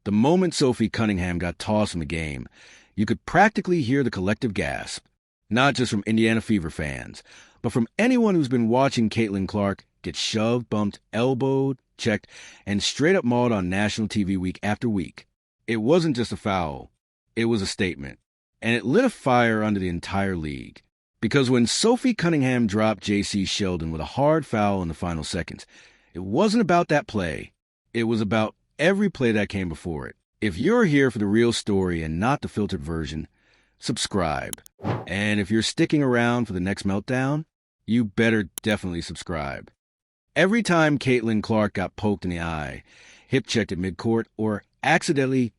The moment Sophie Cunningham got tossed from the game, you could practically hear the collective gasp, not just from Indiana Fever fans, but from anyone who's been watching Caitlin Clark get shoved, bumped, elbowed, checked, and straight up mauled on national TV week after week. It wasn't just a foul. It was a statement. And it lit a fire under the entire league. Because when Sophie Cunningham dropped J.C. Sheldon with a hard foul in the final seconds, it wasn't about that play. It was about every play that came before it. If you're here for the real story and not the filtered version, subscribe. And if you're sticking around for the next meltdown, you better definitely subscribe. Every time Caitlin Clark got poked in the eye, hip-checked at midcourt, or accidentally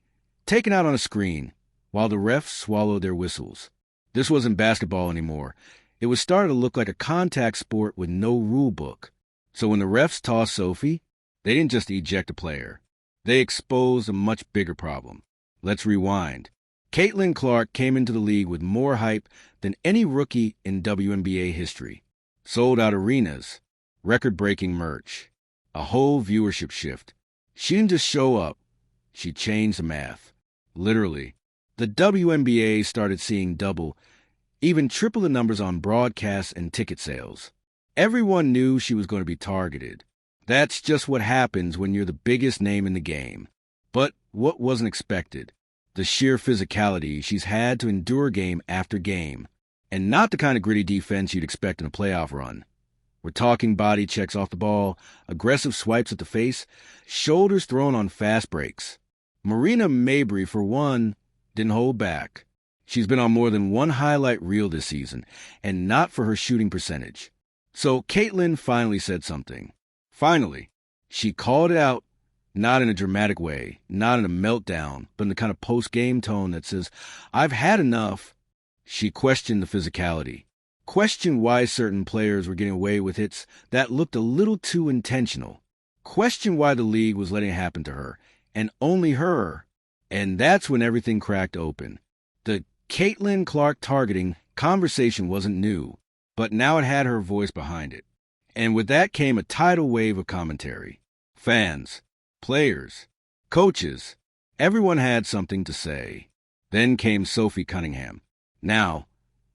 taken out on a screen while the refs swallowed their whistles, this wasn't basketball anymore. It was starting to look like a contact sport with no rule book. So when the refs tossed Sophie, they didn't just eject a player. They exposed a much bigger problem. Let's rewind. Caitlin Clark came into the league with more hype than any rookie in WNBA history. Sold out arenas, record-breaking merch, a whole viewership shift. She didn't just show up. She changed the math. Literally. The WNBA started seeing double, even triple the numbers on broadcasts and ticket sales. Everyone knew she was going to be targeted. That's just what happens when you're the biggest name in the game. But what wasn't expected? The sheer physicality she's had to endure game after game. And not the kind of gritty defense you'd expect in a playoff run. We're talking body checks off the ball, aggressive swipes at the face, shoulders thrown on fast breaks. Marina Mabrey, for one, didn't hold back. She's been on more than one highlight reel this season, and not for her shooting percentage. So Caitlin finally said something. Finally, she called it out, not in a dramatic way, not in a meltdown, but in the kind of post-game tone that says, "I've had enough." She questioned the physicality, questioned why certain players were getting away with hits that looked a little too intentional, questioned why the league was letting it happen to her, and only her. And that's when everything cracked open. The Caitlin Clark targeting conversation wasn't new, but now it had her voice behind it. And with that came a tidal wave of commentary. Fans, players, coaches, everyone had something to say. Then came Sophie Cunningham. Now,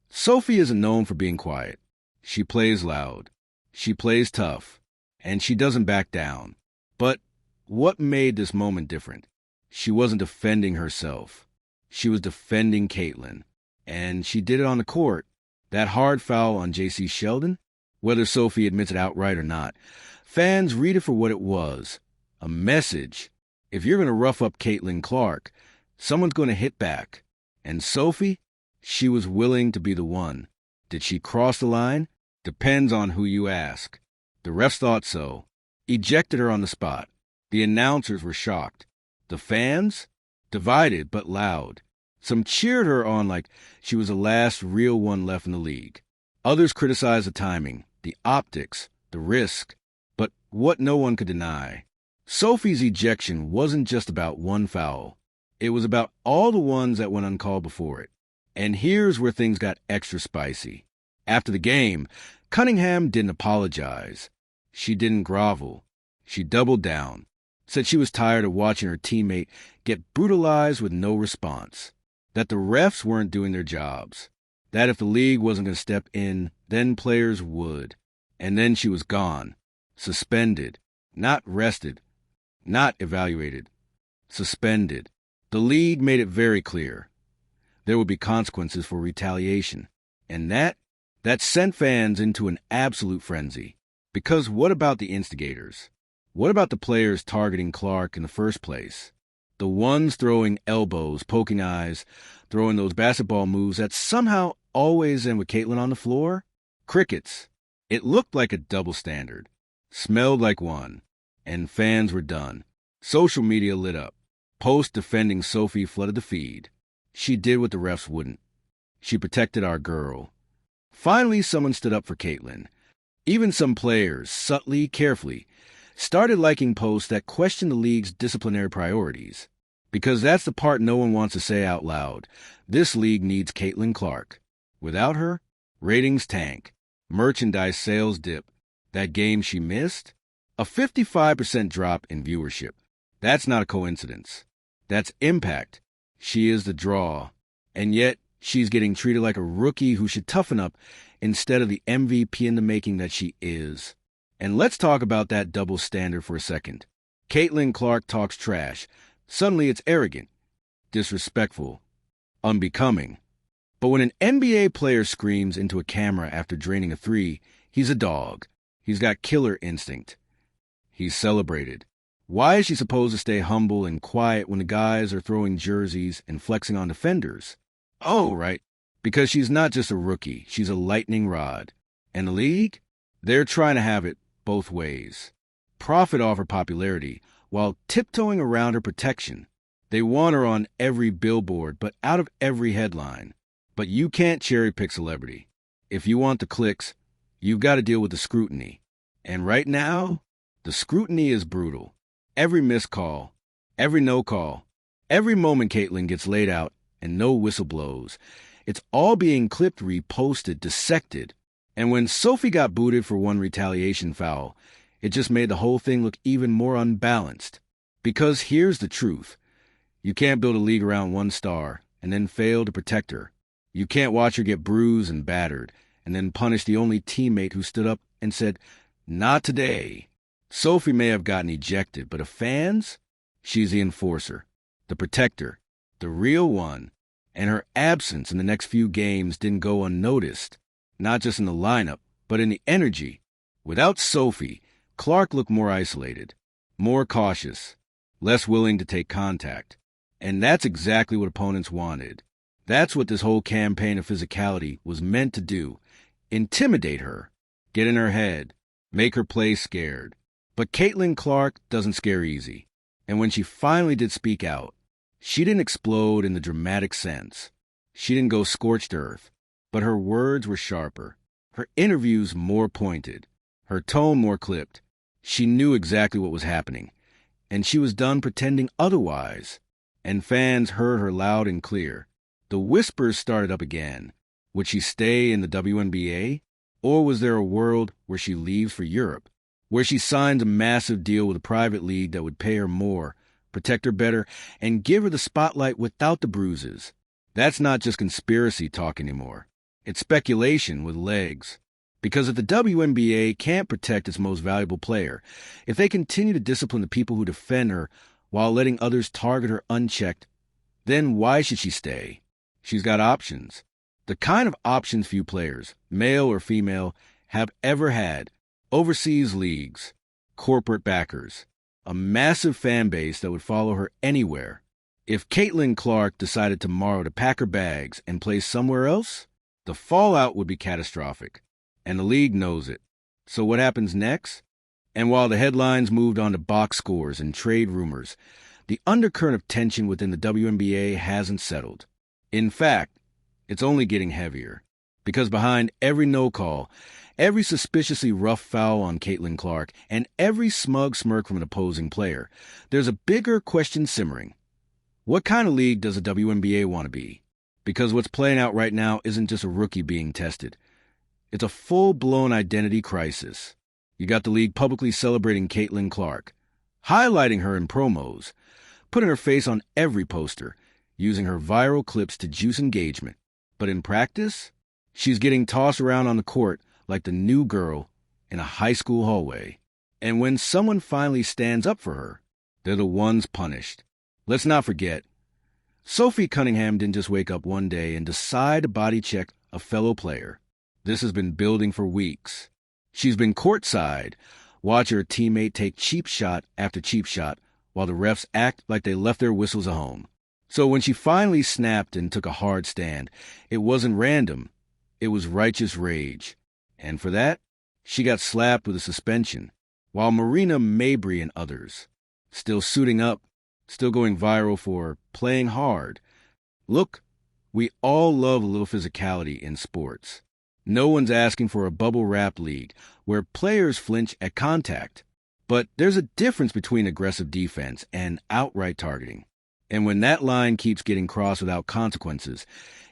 Sophie isn't known for being quiet. She plays loud. She plays tough. And she doesn't back down. But what made this moment different? She wasn't defending herself. She was defending Caitlin. And she did it on the court. That hard foul on J.C. Sheldon, whether Sophie admits it outright or not, fans read it for what it was. A message. If you're going to rough up Caitlin Clark, someone's going to hit back. And Sophie, she was willing to be the one. Did she cross the line? Depends on who you ask. The refs thought so. Ejected her on the spot. The announcers were shocked. The fans? Divided but loud. Some cheered her on like she was the last real one left in the league. Others criticized the timing, the optics, the risk. But what no one could deny, Sophie's ejection wasn't just about one foul. It was about all the ones that went uncalled before it. And here's where things got extra spicy. After the game, Cunningham didn't apologize. She didn't grovel. She doubled down, said she was tired of watching her teammate get brutalized with no response, that the refs weren't doing their jobs, that if the league wasn't going to step in, then players would. And then she was gone, suspended, not rested, not evaluated, suspended. The league made it very clear. There would be consequences for retaliation. And that sent fans into an absolute frenzy. Because what about the instigators? What about the players targeting Clark in the first place? The ones throwing elbows, poking eyes, throwing those basketball moves that somehow always end with Caitlin on the floor? Crickets. It looked like a double standard. Smelled like one. And fans were done. Social media lit up. Posts defending Sophie flooded the feed. She did what the refs wouldn't. She protected our girl. Finally, someone stood up for Caitlin. Even some players, subtly, carefully, started liking posts that questioned the league's disciplinary priorities. Because that's the part no one wants to say out loud. This league needs Caitlin Clark. Without her, ratings tank. Merchandise sales dip. That game she missed? A 55% drop in viewership. That's not a coincidence. That's impact. She is the draw. And yet, she's getting treated like a rookie who should toughen up instead of the MVP in the making that she is. And let's talk about that double standard for a second. Caitlin Clark talks trash. Suddenly it's arrogant, disrespectful, unbecoming. But when an NBA player screams into a camera after draining a three, he's a dog. He's got killer instinct. He's celebrated. Why is she supposed to stay humble and quiet when the guys are throwing jerseys and flexing on defenders? Oh, right. Because she's not just a rookie. She's a lightning rod. And the league? They're trying to have it both ways. Profit off her popularity while tiptoeing around her protection. They want her on every billboard, but out of every headline. But you can't cherry-pick celebrity. If you want the clicks, you've got to deal with the scrutiny. And right now, the scrutiny is brutal. Every missed call, every no call, every moment Caitlin gets laid out and no whistle blows. It's all being clipped, reposted, dissected. And when Sophie got booted for one retaliation foul, it just made the whole thing look even more unbalanced. Because here's the truth. You can't build a league around one star and then fail to protect her. You can't watch her get bruised and battered and then punish the only teammate who stood up and said, "Not today." Sophie may have gotten ejected, but of fans, she's the enforcer, the protector, the real one. And her absence in the next few games didn't go unnoticed, not just in the lineup, but in the energy. Without Sophie, Clark looked more isolated, more cautious, less willing to take contact. And that's exactly what opponents wanted. That's what this whole campaign of physicality was meant to do. Intimidate her, get in her head, make her play scared. But Caitlin Clark doesn't scare easy. And when she finally did speak out, she didn't explode in the dramatic sense. She didn't go scorched earth. But her words were sharper, her interviews more pointed, her tone more clipped. She knew exactly what was happening, and she was done pretending otherwise. And fans heard her loud and clear. The whispers started up again. Would she stay in the WNBA? Or was there a world where she leaves for Europe, where she signs a massive deal with a private league that would pay her more, protect her better, and give her the spotlight without the bruises? That's not just conspiracy talk anymore. It's speculation with legs. Because if the WNBA can't protect its most valuable player, if they continue to discipline the people who defend her while letting others target her unchecked, then why should she stay? She's got options. The kind of options few players, male or female, have ever had. Overseas leagues, corporate backers, a massive fan base that would follow her anywhere. If Caitlin Clark decided tomorrow to pack her bags and play somewhere else, the fallout would be catastrophic. And the league knows it. So what happens next? And while the headlines moved on to box scores and trade rumors, the undercurrent of tension within the WNBA hasn't settled. In fact, it's only getting heavier. Because behind every no call, every suspiciously rough foul on Caitlin Clark, and every smug smirk from an opposing player, there's a bigger question simmering. What kind of league does the WNBA want to be? Because what's playing out right now isn't just a rookie being tested. It's a full-blown identity crisis. You got the league publicly celebrating Caitlin Clark, highlighting her in promos, putting her face on every poster, using her viral clips to juice engagement. But in practice, she's getting tossed around on the court like the new girl in a high school hallway. And when someone finally stands up for her, they're the ones punished. Let's not forget, Sophie Cunningham didn't just wake up one day and decide to body check a fellow player. This has been building for weeks. She's been courtside, watching her teammate take cheap shot after cheap shot while the refs act like they left their whistles at home. So when she finally snapped and took a hard stand, it wasn't random. It was righteous rage. And for that, she got slapped with a suspension, while Marina Mabry and others, still suiting up, still going viral for playing hard. Look, we all love a little physicality in sports. No one's asking for a bubble-wrap league where players flinch at contact. But there's a difference between aggressive defense and outright targeting. And when that line keeps getting crossed without consequences,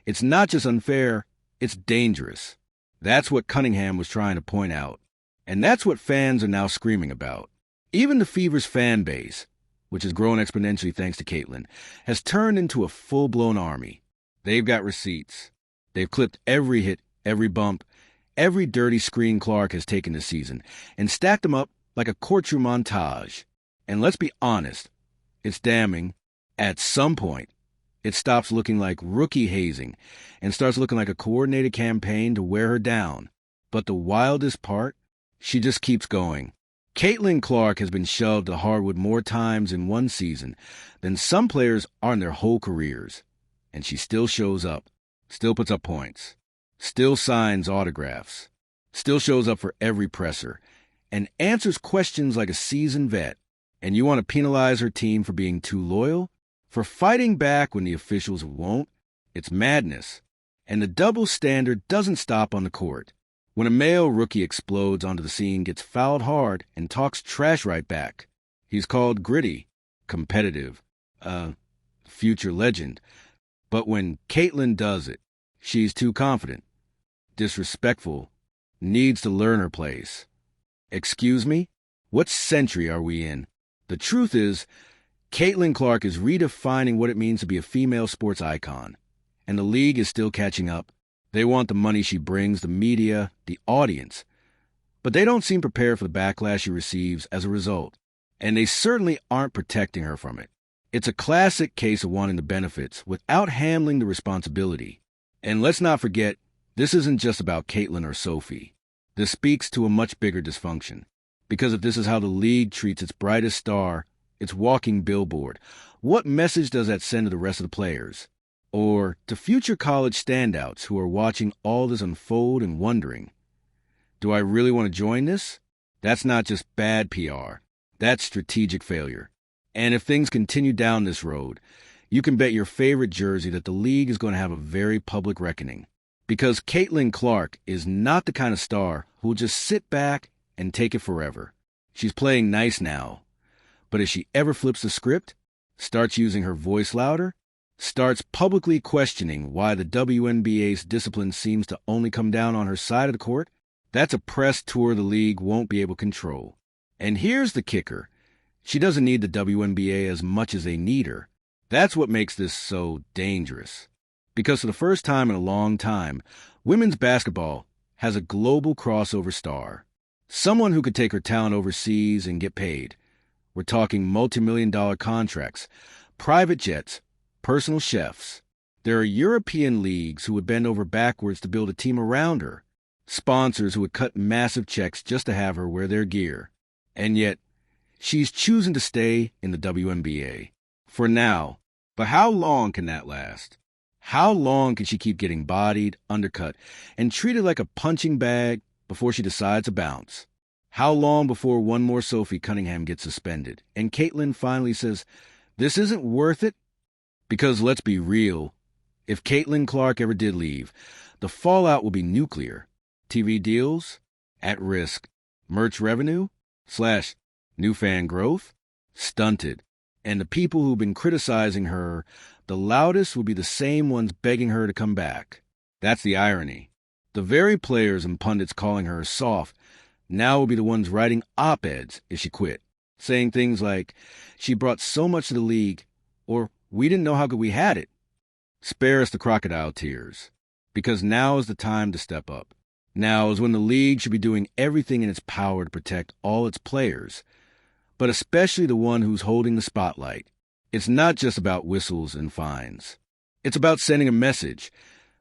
it's not just unfair, it's dangerous. That's what Cunningham was trying to point out. And that's what fans are now screaming about. Even the Fever's fan base, which has grown exponentially thanks to Caitlin, has turned into a full-blown army. They've got receipts. They've clipped every hit, every bump, every dirty screen Clark has taken this season, and stacked them up like a courtroom montage. And let's be honest, it's damning. At some point, it stops looking like rookie hazing and starts looking like a coordinated campaign to wear her down. But the wildest part, she just keeps going. Caitlin Clark has been shoved to hardwood more times in one season than some players are in their whole careers. And she still shows up, still puts up points, still signs autographs, still shows up for every presser, and answers questions like a seasoned vet. And you want to penalize her team for being too loyal? For fighting back when the officials won't? It's madness. And the double standard doesn't stop on the court. When a male rookie explodes onto the scene, gets fouled hard, and talks trash right back, he's called gritty, competitive, future legend. But when Caitlin does it, she's too confident, disrespectful, needs to learn her place. Excuse me? What century are we in? The truth is, Caitlin Clark is redefining what it means to be a female sports icon, and the league is still catching up. They want the money she brings, the media, the audience, but they don't seem prepared for the backlash she receives as a result, and they certainly aren't protecting her from it. It's a classic case of wanting the benefits without handling the responsibility. And let's not forget, this isn't just about Caitlin or Sophie. This speaks to a much bigger dysfunction, because if this is how the league treats its brightest star, its walking billboard, what message does that send to the rest of the players? Or to future college standouts who are watching all this unfold and wondering, do I really want to join this? That's not just bad PR. That's strategic failure. And if things continue down this road, you can bet your favorite jersey that the league is going to have a very public reckoning. Because Caitlin Clark is not the kind of star who will just sit back and take it forever. She's playing nice now. But if she ever flips the script, starts using her voice louder, starts publicly questioning why the WNBA's discipline seems to only come down on her side of the court, that's a press tour the league won't be able to control. And here's the kicker. She doesn't need the WNBA as much as they need her. That's what makes this so dangerous. Because for the first time in a long time, women's basketball has a global crossover star. Someone who could take her talent overseas and get paid. We're talking multi-million-dollar contracts, private jets, personal chefs. There are European leagues who would bend over backwards to build a team around her. Sponsors who would cut massive checks just to have her wear their gear. And yet, she's choosing to stay in the WNBA. For now. But how long can that last? How long can she keep getting bodied, undercut, and treated like a punching bag before she decides to bounce? How long before one more Sophie Cunningham gets suspended and Caitlin finally says, this isn't worth it? Because let's be real, if Caitlin Clark ever did leave, the fallout will be nuclear. TV deals, at risk. Merch revenue, / new fan growth, stunted. And the people who've been criticizing her, the loudest will be the same ones begging her to come back. That's the irony. The very players and pundits calling her soft now will be the ones writing op-eds if she quit, saying things like, she brought so much to the league, or we didn't know how good we had it. Spare us the crocodile tears, because now is the time to step up. Now is when the league should be doing everything in its power to protect all its players, but especially the one who's holding the spotlight. It's not just about whistles and fines. It's about sending a message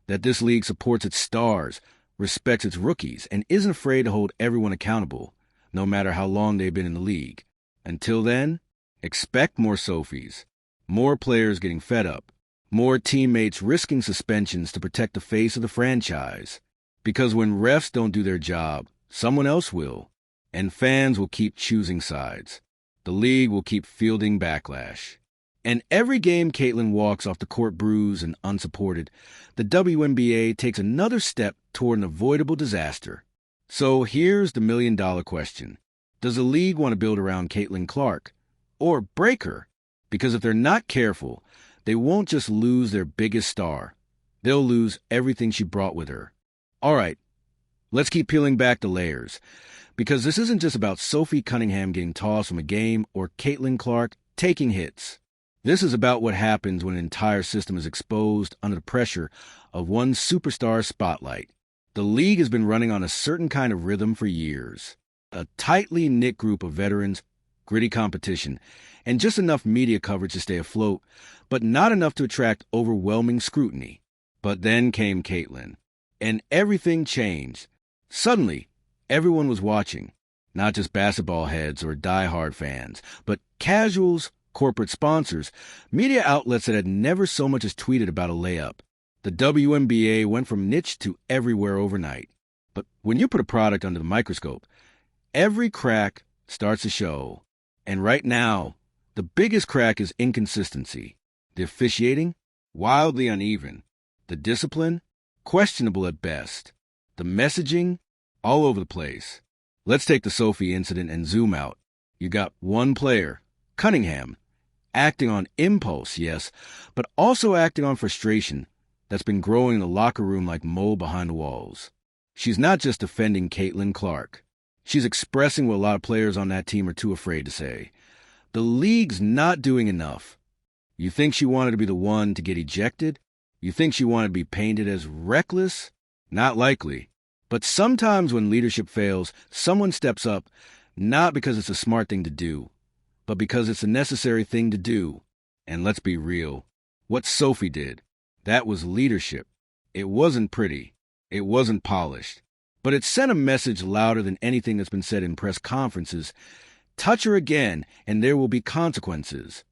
that this league supports its stars, respects its rookies, and isn't afraid to hold everyone accountable, no matter how long they've been in the league. Until then, expect more Sophies, more players getting fed up, more teammates risking suspensions to protect the face of the franchise. Because when refs don't do their job, someone else will, and fans will keep choosing sides. The league will keep fielding backlash. And every game Caitlin walks off the court bruised and unsupported, the WNBA takes another step toward an avoidable disaster. So here's the million-dollar question. Does the league want to build around Caitlin Clark? Or break her? Because if they're not careful, they won't just lose their biggest star. They'll lose everything she brought with her. All right, let's keep peeling back the layers. Because this isn't just about Sophie Cunningham getting tossed from a game or Caitlin Clark taking hits. This is about what happens when an entire system is exposed under the pressure of one superstar spotlight. The league has been running on a certain kind of rhythm for years. A tightly knit group of veterans, gritty competition, and just enough media coverage to stay afloat, but not enough to attract overwhelming scrutiny. But then came Caitlin, and everything changed. Suddenly, everyone was watching, not just basketball heads or die-hard fans, but casuals, corporate sponsors, media outlets that had never so much as tweeted about a layup. The WNBA went from niche to everywhere overnight. But when you put a product under the microscope, every crack starts to show. And right now, the biggest crack is inconsistency. The officiating, wildly uneven. The discipline, questionable at best. The messaging, all over the place. Let's take the Sophie incident and zoom out. You got one player, Cunningham, acting on impulse, yes, but also acting on frustration that's been growing in the locker room like mold behind the walls. She's not just defending Caitlin Clark. She's expressing what a lot of players on that team are too afraid to say. The league's not doing enough. You think she wanted to be the one to get ejected? You think she wanted to be painted as reckless? Not likely. But sometimes when leadership fails, someone steps up, not because it's a smart thing to do, but because it's a necessary thing to do. And let's be real. What Sophie did, that was leadership. It wasn't pretty. It wasn't polished. But it sent a message louder than anything that's been said in press conferences. Touch her again, and there will be consequences.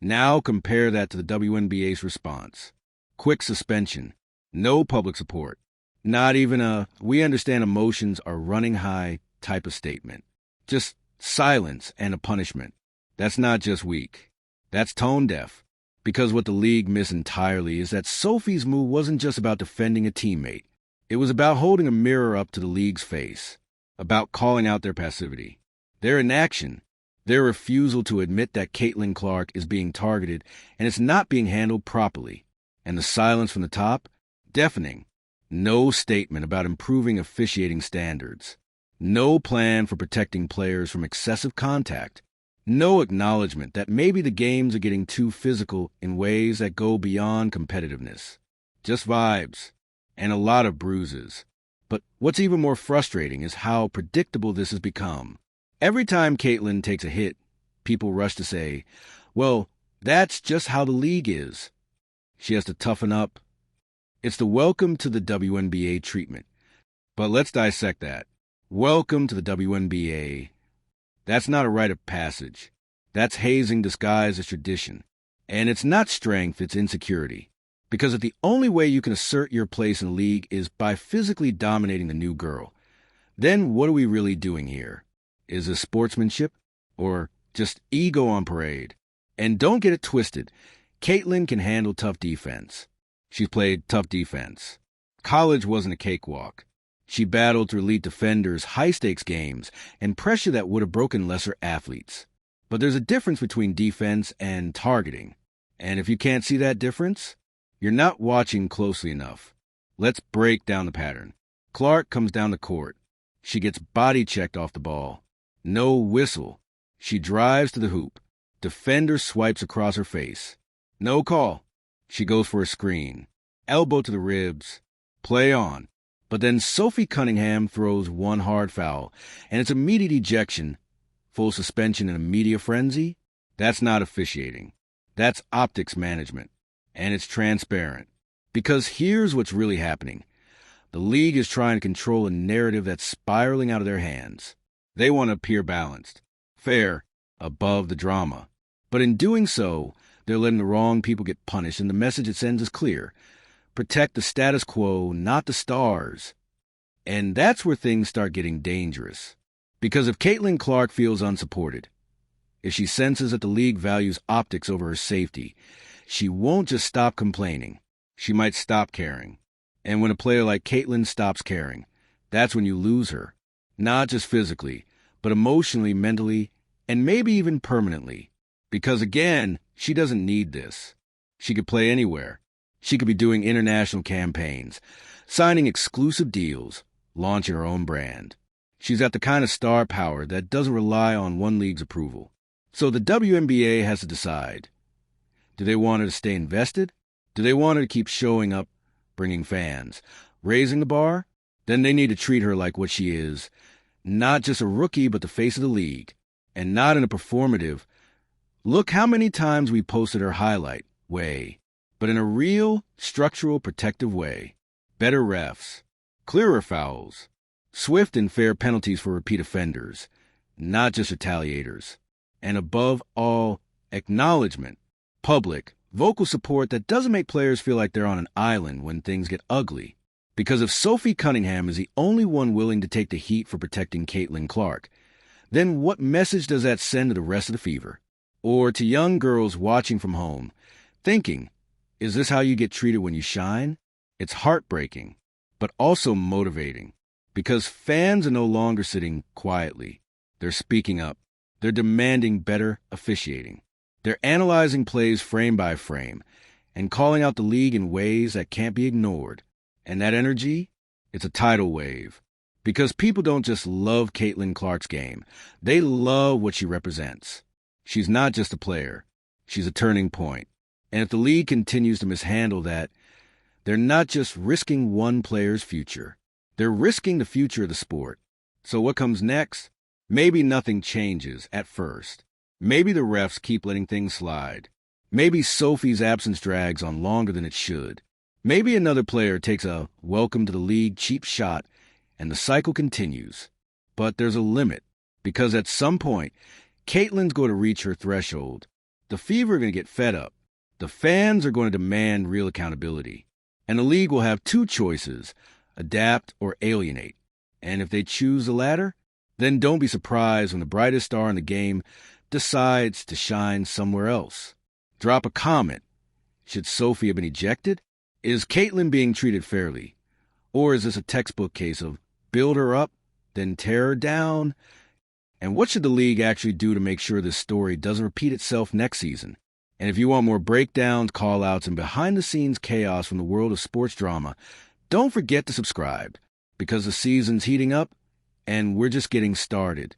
Now compare that to the WNBA's response. Quick suspension. No public support. Not even a, we understand emotions are running high type of statement. Just silence and a punishment. That's not just weak. That's tone deaf. Because what the league missed entirely is that Sophie's move wasn't just about defending a teammate. It was about holding a mirror up to the league's face, about calling out their passivity, their inaction, their refusal to admit that Caitlin Clark is being targeted and it's not being handled properly. And the silence from the top? Deafening. No statement about improving officiating standards. No plan for protecting players from excessive contact. No acknowledgement that maybe the games are getting too physical in ways that go beyond competitiveness. Just vibes. And a lot of bruises. But what's even more frustrating is how predictable this has become. Every time Caitlin takes a hit, people rush to say, well, that's just how the league is. She has to toughen up. It's the welcome to the WNBA treatment. But let's dissect that. Welcome to the WNBA. That's not a rite of passage. That's hazing disguised as tradition. And it's not strength, it's insecurity. Because if the only way you can assert your place in the league is by physically dominating the new girl, then what are we really doing here? Is this sportsmanship? Or just ego on parade? And don't get it twisted. Caitlin can handle tough defense. She's played tough defense. College wasn't a cakewalk. She battled through elite defenders, high-stakes games, and pressure that would have broken lesser athletes. But there's a difference between defense and targeting. And if you can't see that difference, you're not watching closely enough. Let's break down the pattern. Clark comes down the court. She gets body checked off the ball. No whistle. She drives to the hoop. Defender swipes across her face. No call. She goes for a screen. Elbow to the ribs. Play on. But then Sophie Cunningham throws one hard foul, and it's immediate ejection. Full suspension in a media frenzy? That's not officiating. That's optics management. And it's transparent. Because here's what's really happening. The league is trying to control a narrative that's spiraling out of their hands. They want to appear balanced, fair, above the drama. But in doing so, they're letting the wrong people get punished, and the message it sends is clear. Protect the status quo, not the stars. And that's where things start getting dangerous. Because if Caitlin Clark feels unsupported, if she senses that the league values optics over her safety, she won't just stop complaining. She might stop caring. And when a player like Caitlin stops caring, that's when you lose her. Not just physically, but emotionally, mentally, and maybe even permanently. Because again, she doesn't need this. She could play anywhere. She could be doing international campaigns, signing exclusive deals, launching her own brand. She's got the kind of star power that doesn't rely on one league's approval. So the WNBA has to decide. Do they want her to stay invested? Do they want her to keep showing up, bringing fans, raising the bar? Then they need to treat her like what she is, not just a rookie, but the face of the league, and not in a performative, look how many times we posted her highlight way, but in a real, structural, protective way. Better refs, clearer fouls, swift and fair penalties for repeat offenders, not just retaliators, and above all, acknowledgement, public, vocal support that doesn't make players feel like they're on an island when things get ugly. Because if Sophie Cunningham is the only one willing to take the heat for protecting Caitlin Clark, then what message does that send to the rest of the Fever? Or to young girls watching from home, thinking, is this how you get treated when you shine? It's heartbreaking, but also motivating, because fans are no longer sitting quietly. They're speaking up. They're demanding better officiating. They're analyzing plays frame by frame and calling out the league in ways that can't be ignored. And that energy, it's a tidal wave. Because people don't just love Caitlin Clark's game. They love what she represents. She's not just a player. She's a turning point. And if the league continues to mishandle that, they're not just risking one player's future. They're risking the future of the sport. So what comes next? Maybe nothing changes at first. Maybe the refs keep letting things slide. Maybe Sophie's absence drags on longer than it should. Maybe another player takes a welcome to the league cheap shot and the cycle continues. But there's a limit, because at some point, Caitlin's going to reach her threshold. The Fever are going to get fed up. The fans are going to demand real accountability. And the league will have two choices, adapt or alienate. And if they choose the latter, then don't be surprised when the brightest star in the game decides to shine somewhere else. Drop a comment. Should Sophie have been ejected? Is Caitlin being treated fairly? Or is this a textbook case of build her up, then tear her down? And what should the league actually do to make sure this story doesn't repeat itself next season? And if you want more breakdowns, call-outs, and behind-the-scenes chaos from the world of sports drama, don't forget to subscribe, because the season's heating up, and we're just getting started.